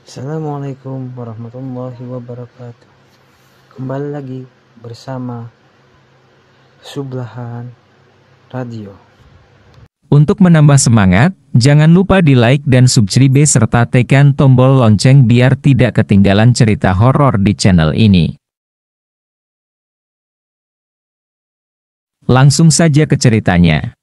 Assalamualaikum warahmatullahi wabarakatuh. Kembali lagi bersama Sublahan Radio. Untuk menambah semangat, jangan lupa di like dan subscribe serta tekan tombol lonceng biar tidak ketinggalan cerita horor di channel ini. Langsung saja ke ceritanya.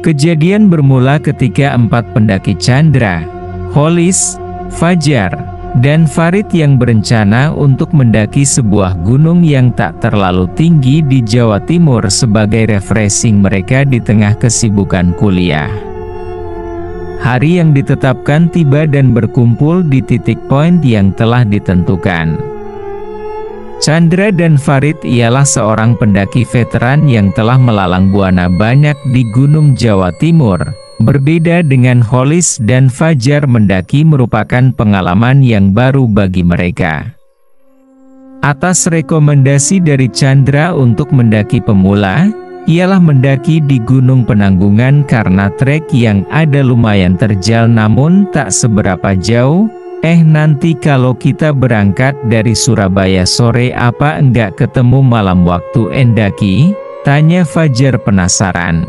Kejadian bermula ketika 4 pendaki Chandra, Holis, Fajar, dan Farid yang berencana untuk mendaki sebuah gunung yang tak terlalu tinggi di Jawa Timur sebagai refreshing mereka di tengah kesibukan kuliah. Hari yang ditetapkan tiba dan berkumpul di titik poin yang telah ditentukan. Chandra dan Farid ialah seorang pendaki veteran yang telah melalang buana banyak di Gunung Jawa Timur. Berbeda dengan Holis dan Fajar, mendaki merupakan pengalaman yang baru bagi mereka. Atas rekomendasi dari Chandra untuk mendaki pemula, ialah mendaki di Gunung Penanggungan karena trek yang ada lumayan terjal namun tak seberapa jauh. Nanti kalau kita berangkat dari Surabaya sore apa enggak ketemu malam waktu endaki? Tanya Fajar penasaran.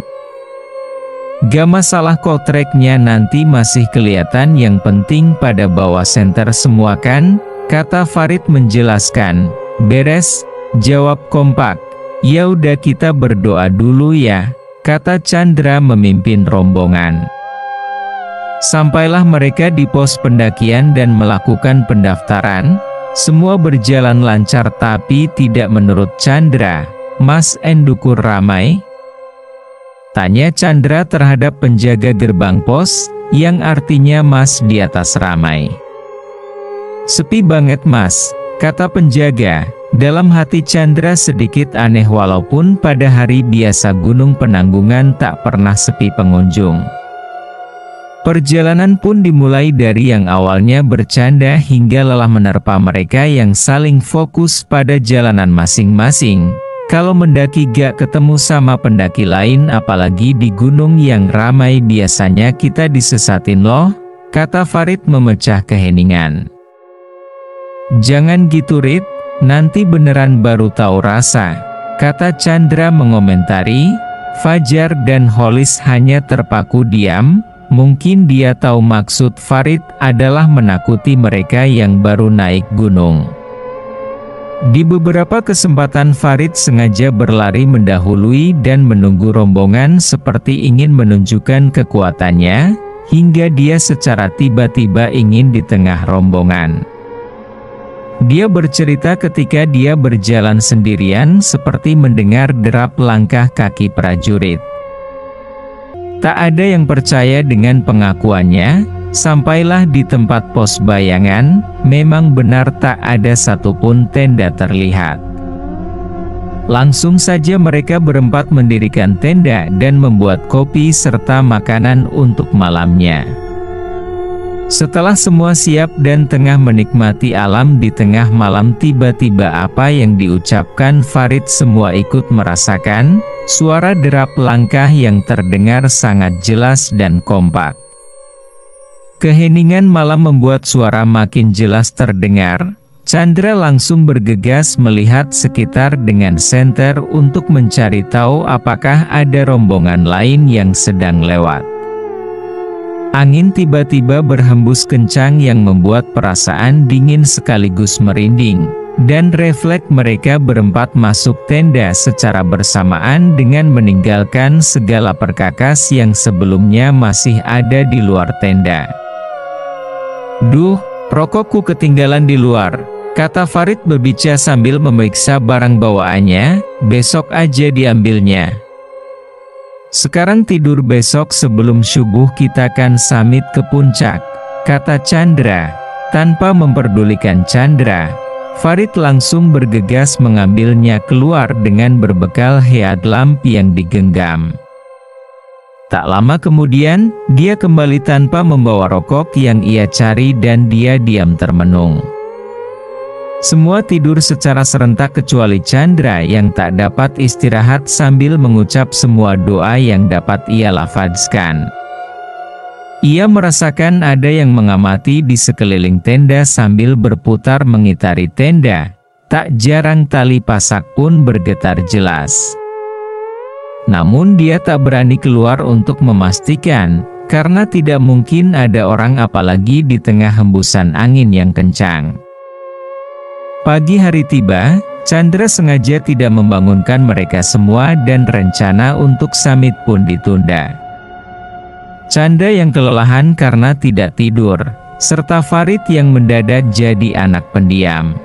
Gak masalah kok, treknya nanti masih kelihatan, yang penting pada bawah senter semua kan? Kata Farid menjelaskan. Beres, jawab kompak. Ya udah kita berdoa dulu ya, kata Chandra memimpin rombongan. Sampailah mereka di pos pendakian dan melakukan pendaftaran. Semua berjalan lancar tapi tidak menurut Chandra. Mas Endukur ramai? Tanya Chandra terhadap penjaga gerbang pos, yang artinya Mas di atas ramai. Sepi banget Mas, kata penjaga. Dalam hati Chandra sedikit aneh walaupun pada hari biasa Gunung Penanggungan tak pernah sepi pengunjung. Perjalanan pun dimulai dari yang awalnya bercanda hingga lelah menerpa mereka yang saling fokus pada jalanan masing-masing. Kalau mendaki gak ketemu sama pendaki lain apalagi di gunung yang ramai biasanya kita disesatin loh, kata Farid memecah keheningan. Jangan gitu Rit, nanti beneran baru tahu rasa, kata Chandra mengomentari. Fajar dan Holis hanya terpaku diam. Mungkin dia tahu maksud Farid adalah menakuti mereka yang baru naik gunung. Di beberapa kesempatan Farid sengaja berlari mendahului dan menunggu rombongan seperti ingin menunjukkan kekuatannya, hingga dia secara tiba-tiba ingin di tengah rombongan. Dia bercerita ketika dia berjalan sendirian seperti mendengar derap langkah kaki prajurit. Tak ada yang percaya dengan pengakuannya. Sampailah di tempat pos bayangan, memang benar tak ada satupun tenda terlihat. Langsung saja mereka berempat mendirikan tenda dan membuat kopi serta makanan untuk malamnya. Setelah semua siap dan tengah menikmati alam di tengah malam, tiba-tiba apa yang diucapkan Farid semua ikut merasakan. Suara derap langkah yang terdengar sangat jelas dan kompak. Keheningan malam membuat suara makin jelas terdengar. Chandra langsung bergegas melihat sekitar dengan senter untuk mencari tahu apakah ada rombongan lain yang sedang lewat. Angin tiba-tiba berhembus kencang yang membuat perasaan dingin sekaligus merinding. Dan refleks mereka berempat masuk tenda secara bersamaan dengan meninggalkan segala perkakas yang sebelumnya masih ada di luar tenda. Duh, rokokku ketinggalan di luar, kata Farid berbicara sambil memeriksa barang bawaannya. Besok aja diambilnya. Sekarang tidur, besok sebelum subuh kita kan summit ke puncak, kata Chandra. Tanpa memperdulikan Chandra, Farid langsung bergegas mengambilnya keluar dengan berbekal headlamp yang digenggam. Tak lama kemudian, dia kembali tanpa membawa rokok yang ia cari dan dia diam termenung. Semua tidur secara serentak kecuali Chandra yang tak dapat istirahat sambil mengucap semua doa yang dapat ia lafazkan. Ia merasakan ada yang mengamati di sekeliling tenda sambil berputar mengitari tenda. Tak jarang tali pasak pun bergetar jelas. Namun dia tak berani keluar untuk memastikan, karena tidak mungkin ada orang apalagi di tengah hembusan angin yang kencang. Pagi hari tiba, Chandra sengaja tidak membangunkan mereka semua dan rencana untuk summit pun ditunda. Chandra yang kelelahan karena tidak tidur, serta Farid yang mendadak jadi anak pendiam.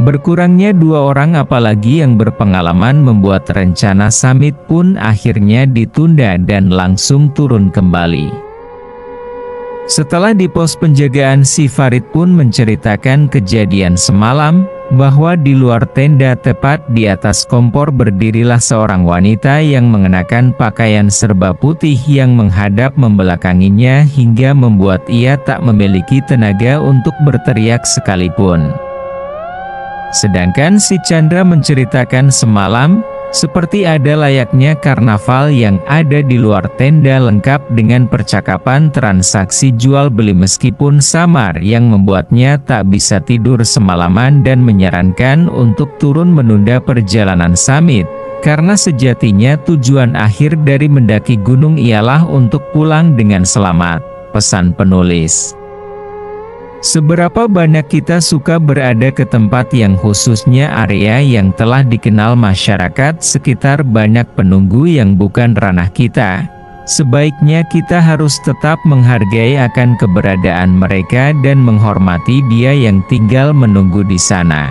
Berkurangnya 2 orang apalagi yang berpengalaman membuat rencana summit pun akhirnya ditunda dan langsung turun kembali. Setelah di pos penjagaan, si Farid pun menceritakan kejadian semalam, bahwa di luar tenda tepat di atas kompor berdirilah seorang wanita yang mengenakan pakaian serba putih yang menghadap membelakanginya hingga membuat ia tak memiliki tenaga untuk berteriak sekalipun. Sedangkan si Chandra menceritakan semalam, seperti ada layaknya karnaval yang ada di luar tenda lengkap dengan percakapan transaksi jual beli meskipun samar yang membuatnya tak bisa tidur semalaman dan menyarankan untuk turun menunda perjalanan summit, karena sejatinya tujuan akhir dari mendaki gunung ialah untuk pulang dengan selamat, pesan penulis. Seberapa banyak kita suka berada ke tempat yang khususnya area yang telah dikenal masyarakat sekitar banyak penunggu yang bukan ranah kita. Sebaiknya kita harus tetap menghargai akan keberadaan mereka dan menghormati dia yang tinggal menunggu di sana.